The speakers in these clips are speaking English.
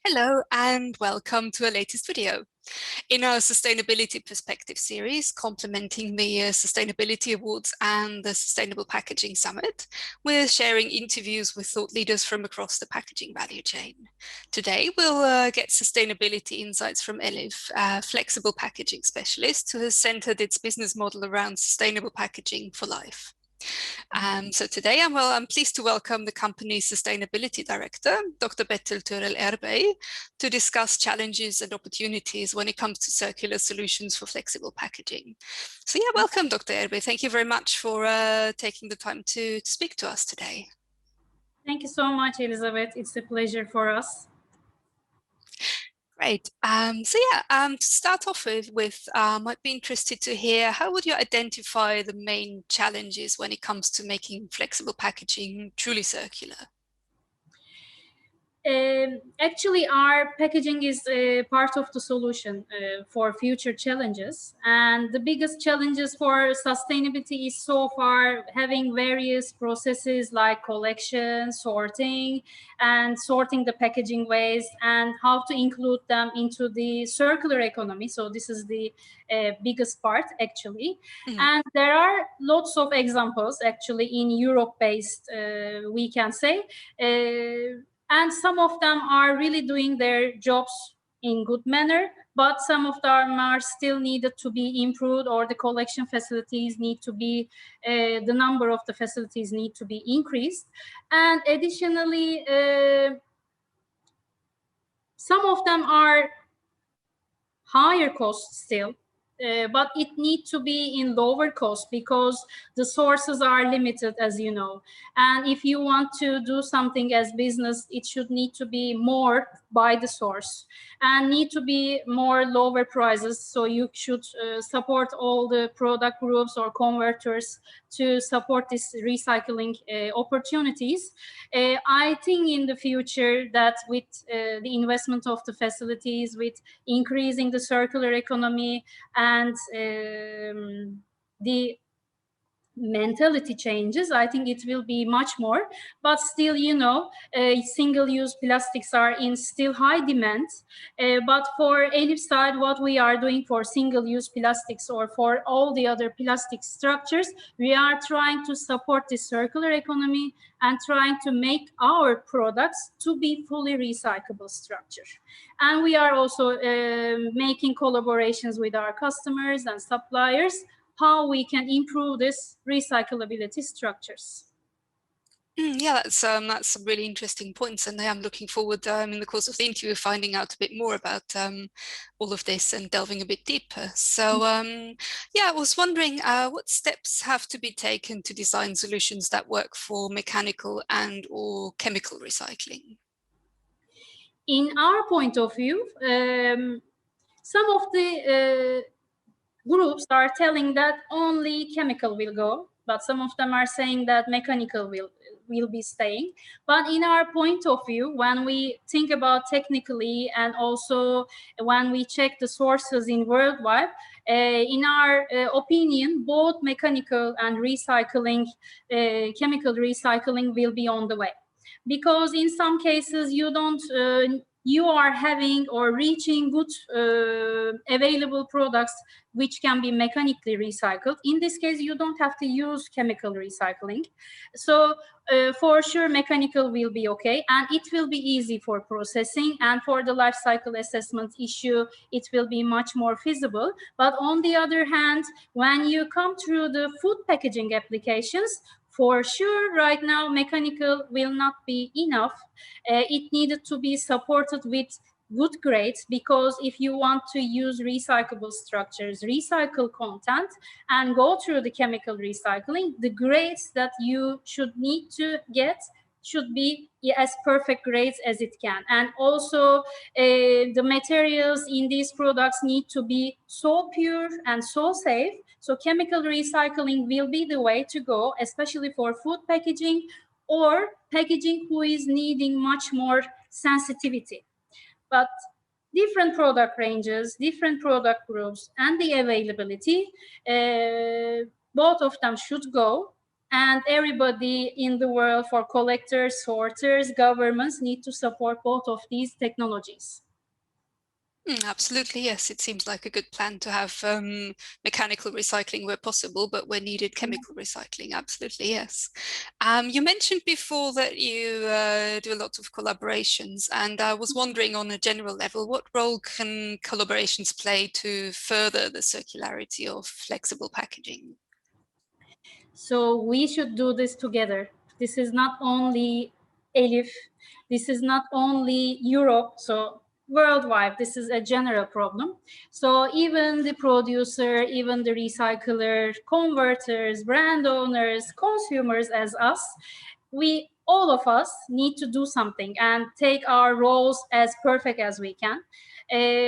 Hello and welcome to our latest video. In our Sustainability Perspective series, complementing the Sustainability Awards and the Sustainable Packaging Summit, we're sharing interviews with thought leaders from across the packaging value chain. Today, we'll get sustainability insights from Elif, a flexible packaging specialist who has centered its business model around sustainable packaging for life. So today I'm pleased to welcome the company's Sustainability Director, Dr. Betül Türel Erbay, to discuss challenges and opportunities when it comes to circular solutions for flexible packaging. So yeah, welcome, Dr. Erbay. Thank you very much for taking the time to speak to us today. Thank you so much, Elizabeth. It's a pleasure for us. Great. To start off with I'd be interested to hear, how would you identify the main challenges when it comes to making flexible packaging truly circular? Actually, our packaging is part of the solution for future challenges. And the biggest challenges for sustainability is so far having various processes like collection, sorting, and sorting the packaging waste and how to include them into the circular economy. So this is the biggest part, actually. Mm-hmm. And there are lots of examples, actually, in Europe-based, we can say. And some of them are really doing their jobs in good manner, but some of them are still needed to be improved, or the collection facilities need to be, the number of the facilities need to be increased. And additionally, some of them are higher cost still. But it needs to be in lower cost because the sources are limited, as you know. And if you want to do something as business, it should need to be more by the source and need to be more lower prices. So you should support all the product groups or converters to support this recycling opportunities. I think in the future that with the investment of the facilities, with increasing the circular economy and the mentality changes, I think it will be much more. But still, you know, single-use plastics are in still high demand. But for Elif side, what we are doing for single-use plastics or for all the other plastic structures, we are trying to support the circular economy and trying to make our products to be fully recyclable structure. And we are also making collaborations with our customers and suppliers how we can improve this recyclability structures. Yeah, that's some really interesting points, and I am looking forward in the course of the interview finding out a bit more about all of this and delving a bit deeper. So yeah, I was wondering what steps have to be taken to design solutions that work for mechanical and or chemical recycling? In our point of view, some of the groups are telling that only chemical will go, but some of them are saying that mechanical will be staying. But in our point of view, when we think about technically and also when we check the sources in worldwide, in our opinion, both mechanical and recycling, chemical recycling will be on the way. Because in some cases you are having or reaching good available products which can be mechanically recycled. In this case, you don't have to use chemical recycling. So for sure, mechanical will be okay, and it will be easy for processing, and for the life cycle assessment issue, it will be much more feasible. But on the other hand, when you come through the food packaging applications, for sure, right now, mechanical will not be enough. It needed to be supported with good grades, because if you want to use recyclable structures, recycle content, and go through the chemical recycling, the grades that you should need to get should be as perfect grades as it can. And also the materials in these products need to be so pure and so safe. So chemical recycling will be the way to go, especially for food packaging or packaging who is needing much more sensitivity. But different product ranges, different product groups, and the availability, both of them should go. And everybody in the world, for collectors, sorters, governments, need to support both of these technologies. Absolutely, yes. It seems like a good plan to have mechanical recycling where possible, but where needed, chemical recycling. Absolutely, yes. You mentioned before that you do a lot of collaborations, and I was wondering on a general level, what role can collaborations play to further the circularity of flexible packaging? So we should do this together. This is not only Elif, this is not only Europe, so worldwide, this is a general problem. So even the producer, even the recycler, converters, brand owners, consumers as us, all of us need to do something and take our roles as perfect as we can.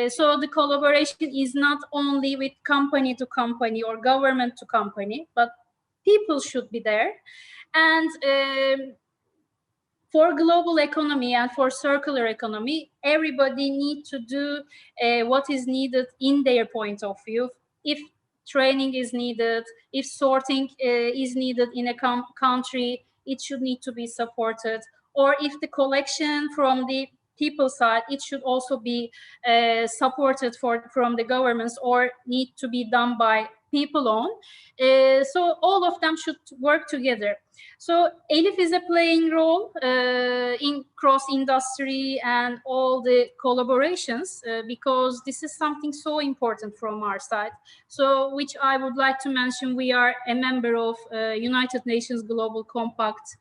So the collaboration is not only with company to company or government to company, but people should be there. And for global economy and for circular economy, everybody needs to do what is needed in their point of view. If training is needed, if sorting is needed in a country, it should need to be supported. Or if the collection from the people side, it should also be supported from the governments or need to be done by people own. So all of them should work together. So Elif is a playing role in cross-industry and all the collaborations because this is something so important from our side. So which I would like to mention, we are a member of United Nations Global Compact.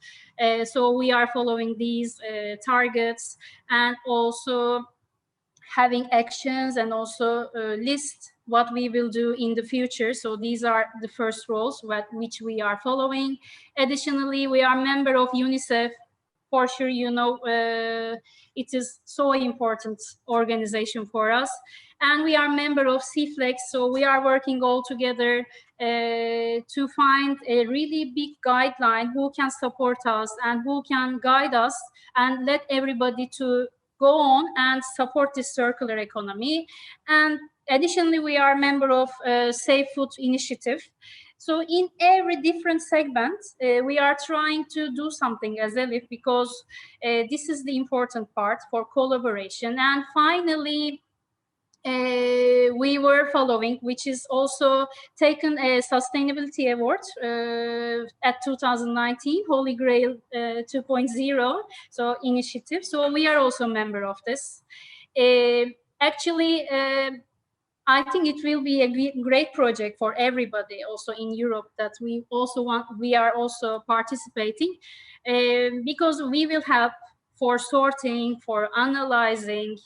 So we are following these targets and also having actions and also list what we will do in the future. So these are the first roles which we are following. Additionally, we are member of UNICEF. For sure, you know, it is so important organization for us. And we are member of CFLEX, so we are working all together to find a really big guideline who can support us and who can guide us and let everybody to go on and support this circular economy. And additionally, we are a member of Safe Food Initiative. So in every different segment, we are trying to do something as Elif because this is the important part for collaboration. And finally, we were following, which is also taken a sustainability award at 2019, Holy Grail 2.0, so initiative. So we are also a member of this. Actually, I think it will be a great project for everybody also in Europe that we are also participating because we will help for sorting, for analyzing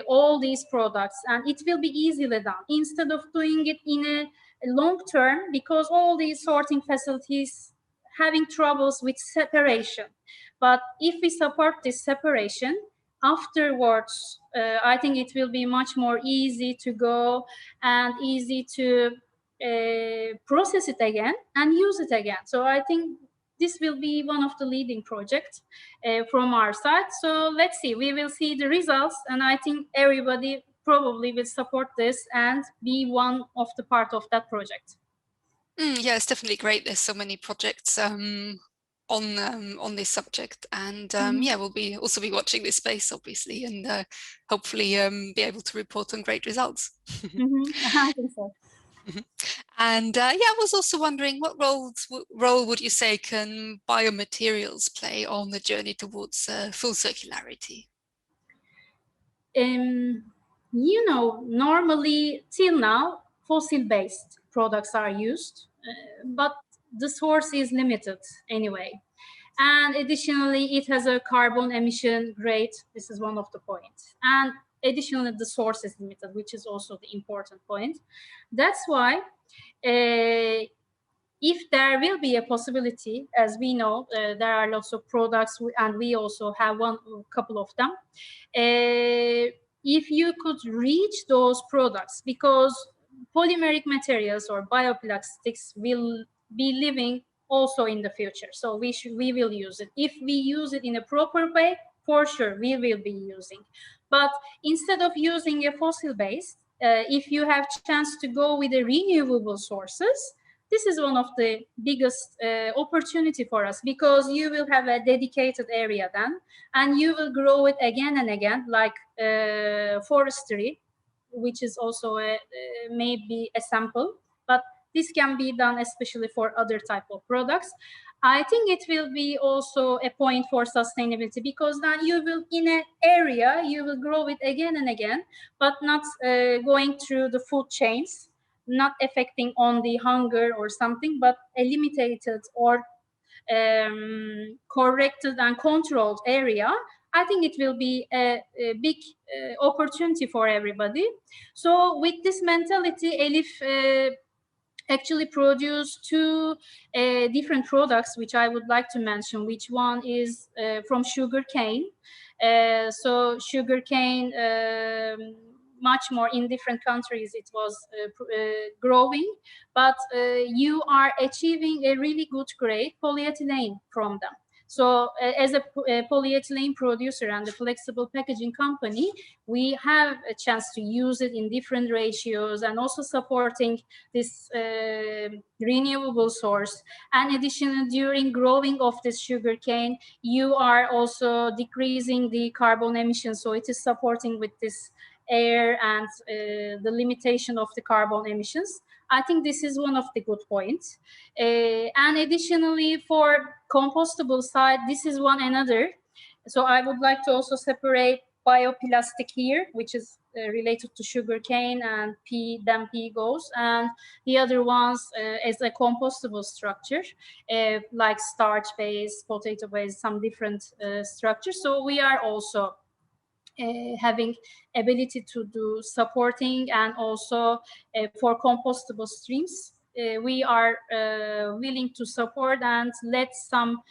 all these products, and it will be easily done instead of doing it in a long term because all these sorting facilities having troubles with separation. But if we support this separation, afterwards, I think it will be much more easy to go and easy to process it again and use it again. So I think this will be one of the leading projects from our side. So let's see, we will see the results, and I think everybody probably will support this and be one of the part of that project. Yeah, it's definitely great. There's so many projects on this subject, and yeah, we'll also be watching this space, obviously, and hopefully be able to report on great results. I think so. And yeah, I was also wondering, what role would you say can biomaterials play on the journey towards full circularity? You know, normally till now, fossil-based products are used, but the source is limited anyway. And additionally, it has a carbon emission rate. This is one of the points. And additionally, the source is limited, which is also the important point. That's why if there will be a possibility, as we know, there are lots of products, and we also have a couple of them. If you could reach those products, because polymeric materials or bioplastics will be living also in the future, so we will use it. If we use it in a proper way, for sure we will be using. But instead of using a fossil base, if you have chance to go with the renewable sources, this is one of the biggest opportunity for us, because you will have a dedicated area then, and you will grow it again and again, like forestry, which is also maybe a sample, but this can be done especially for other type of products. I think it will be also a point for sustainability, because then you will, in an area, you will grow it again and again, but not going through the food chains, not affecting on the hunger or something, but a limited or corrected and controlled area. I think it will be a big opportunity for everybody. So with this mentality, Elif actually produce two different products, which I would like to mention. Which one is from sugar cane. So sugar cane, much more in different countries it was growing, but you are achieving a really good grade polyethylene from them. So as a polyethylene producer and a flexible packaging company, we have a chance to use it in different ratios, and also supporting this renewable source. And additionally, during growing of this sugar cane, you are also decreasing the carbon emissions. So it is supporting with this air and the limitation of the carbon emissions. I think this is one of the good points. And additionally, for compostable side, this is one another. So I would like to also separate bioplastic here, which is related to sugarcane, and then P goes, and the other ones as a compostable structure, like starch base, potato base, some different structures. So we are also having ability to do supporting, and also for compostable streams. We are willing to support and let some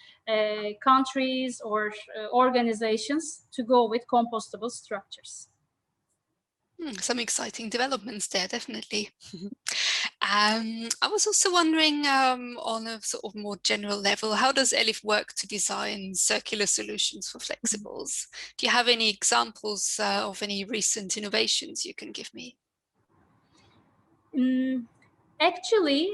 countries or organizations to go with compostable structures. Some exciting developments there, definitely. I was also wondering, on a sort of more general level, how does Elif work to design circular solutions for flexibles? Do you have any examples of any recent innovations you can give me? Actually,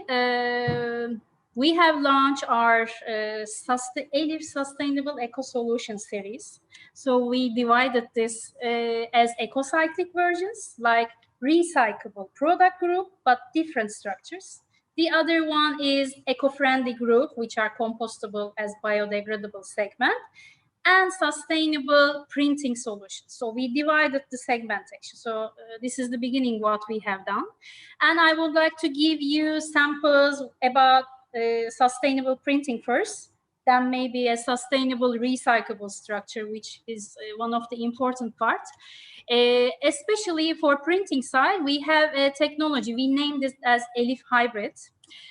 we have launched our Elif Sustainable Eco Solution series. So we divided this as ecocyclic versions, like recyclable product group, but different structures. The other one is eco-friendly group, which are compostable as biodegradable segment, and sustainable printing solutions. So we divided the segmentation. So this is the beginning what we have done. And I would like to give you samples about sustainable printing first, then maybe a sustainable recyclable structure, which is one of the important parts. Especially for printing side, we have a technology. We named it as Elif Hybrid.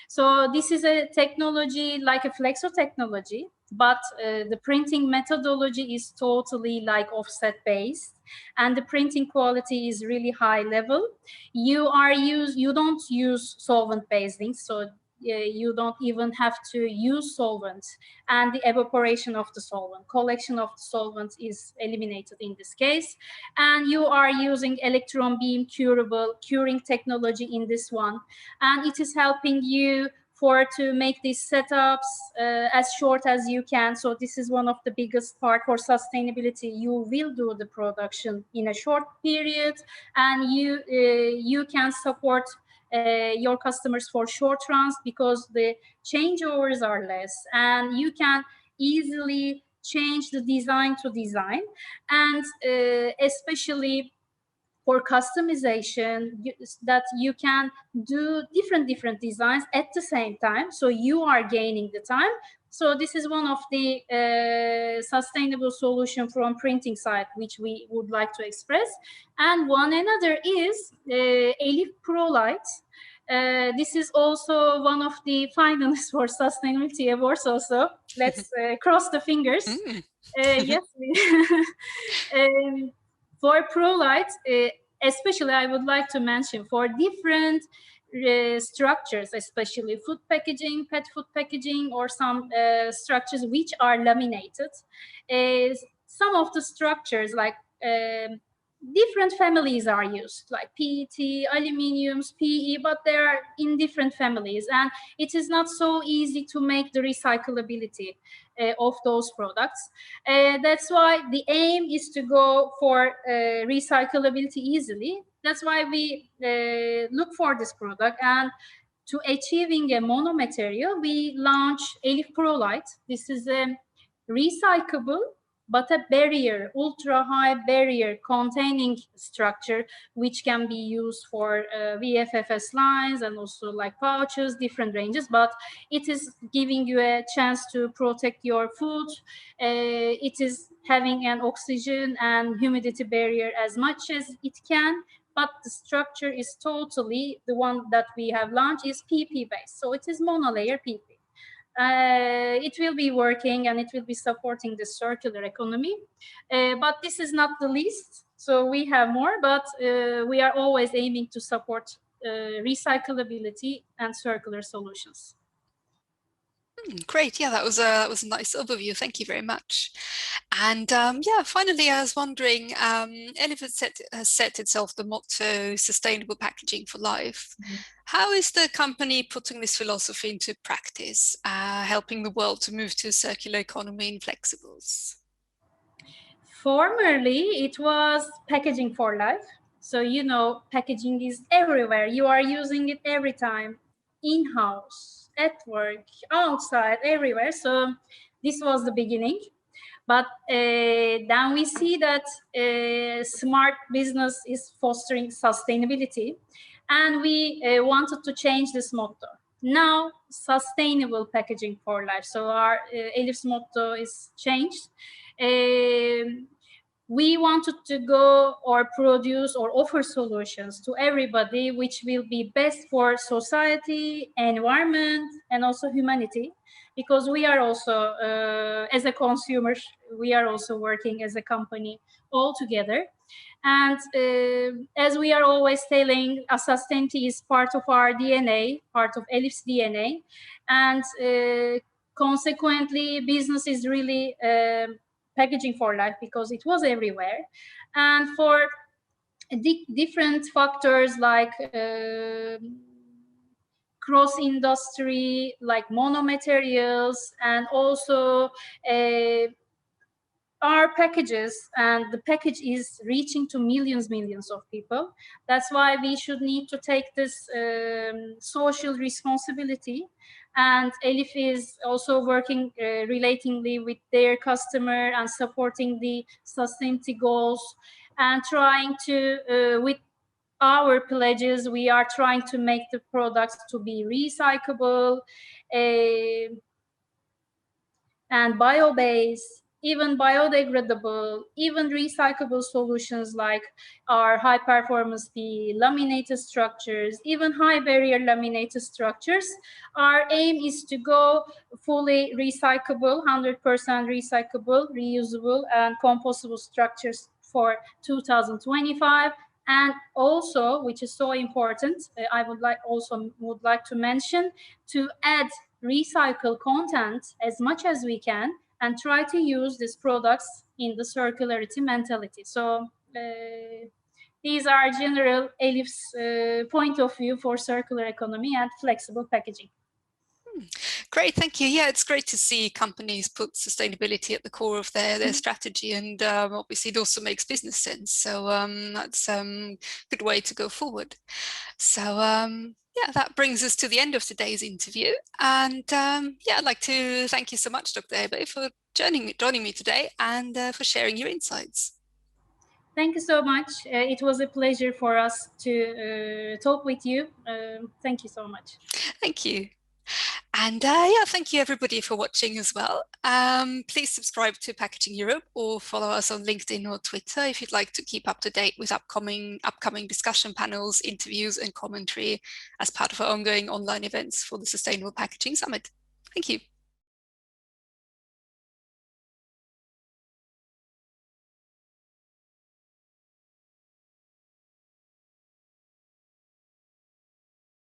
So this is a technology like a flexo technology, but the printing methodology is totally like offset based, and the printing quality is really high level. You don't use solvent based things, so you don't even have to use solvents, and the evaporation of the solvent, collection of the solvent is eliminated in this case, and you are using electron beam curing technology in this one, and it is helping you to make these setups as short as you can. So this is one of the biggest part for sustainability. You will do the production in a short period, and you can support your customers for short runs, because the changeovers are less, and you can easily change the design to design, and especially for customization, that you can do different designs at the same time, so you are gaining the time. So this is one of the sustainable solution from printing side, which we would like to express. And one another is Elif ProLite. This is also one of the finalists for Sustainability Awards also. Let's cross the fingers. Yes. For ProLite, especially I would like to mention for different structures, especially food packaging, pet food packaging, or some structures which are laminated. Some of the structures, like different families are used, like PET, aluminiums, PE, but they are in different families, and it is not so easy to make the recyclability of those products. That's why the aim is to go for recyclability easily. That's why we look for this product, and to achieving a monomaterial, we launch Elif Pro Light. This is a recyclable but a barrier, ultra high barrier containing structure, which can be used for VFFS lines and also like pouches, different ranges, but it is giving you a chance to protect your food. It is having an oxygen and humidity barrier as much as it can, but the structure is totally, the one that we have launched is PP based. So it is monolayer PP. It will be working and it will be supporting the circular economy. But this is not the least. So we have more, but we are always aiming to support recyclability and circular solutions. Great, yeah, that was a nice overview. Thank you very much. And yeah, finally, I was wondering, Elif has set itself the motto "Sustainable Packaging for Life." How is the company putting this philosophy into practice, helping the world to move to a circular economy in flexibles? Formerly, it was packaging for life. So, you know, packaging is everywhere. You are using it every time, in-house, at work, outside, everywhere. So this was the beginning. But then we see that smart business is fostering sustainability. And we wanted to change this motto. Now, sustainable packaging for life. So our Elif's motto is changed. We wanted to go or produce or offer solutions to everybody which will be best for society, environment, and also humanity, because we are also, as a consumer, we are also working as a company all together. And as we are always telling, sustainability is part of our DNA, part of Elif's DNA, and consequently, business is really packaging for life because it was everywhere. And for different factors like cross industry, like monomaterials, and also our packages, and the package is reaching to millions of people. That's why we should need to take this social responsibility. And Elif is also working relatingly with their customer and supporting the sustainability goals, and trying to, with our pledges, we are trying to make the products to be recyclable and bio-based, even biodegradable, even recyclable solutions like our high performance PE, laminated structures, even high barrier laminated structures. Our aim is to go fully recyclable, 100% recyclable, reusable, and compostable structures for 2025. And also, which is so important, I would like to mention, to add recycle content as much as we can and try to use these products in the circularity mentality. So these are general Elif's point of view for circular economy and flexible packaging. Great, thank you. Yeah, it's great to see companies put sustainability at the core of their strategy, and obviously it also makes business sense. So that's a good way to go forward. So yeah, that brings us to the end of today's interview. And yeah, I'd like to thank you so much, Dr. Erbay, for joining me today and for sharing your insights. Thank you so much. It was a pleasure for us to talk with you. Thank you so much. Thank you. And yeah, thank you everybody for watching as well. Please subscribe to Packaging Europe or follow us on LinkedIn or Twitter if you'd like to keep up to date with upcoming discussion panels, interviews and commentary as part of our ongoing online events for the Sustainable Packaging Summit. Thank you.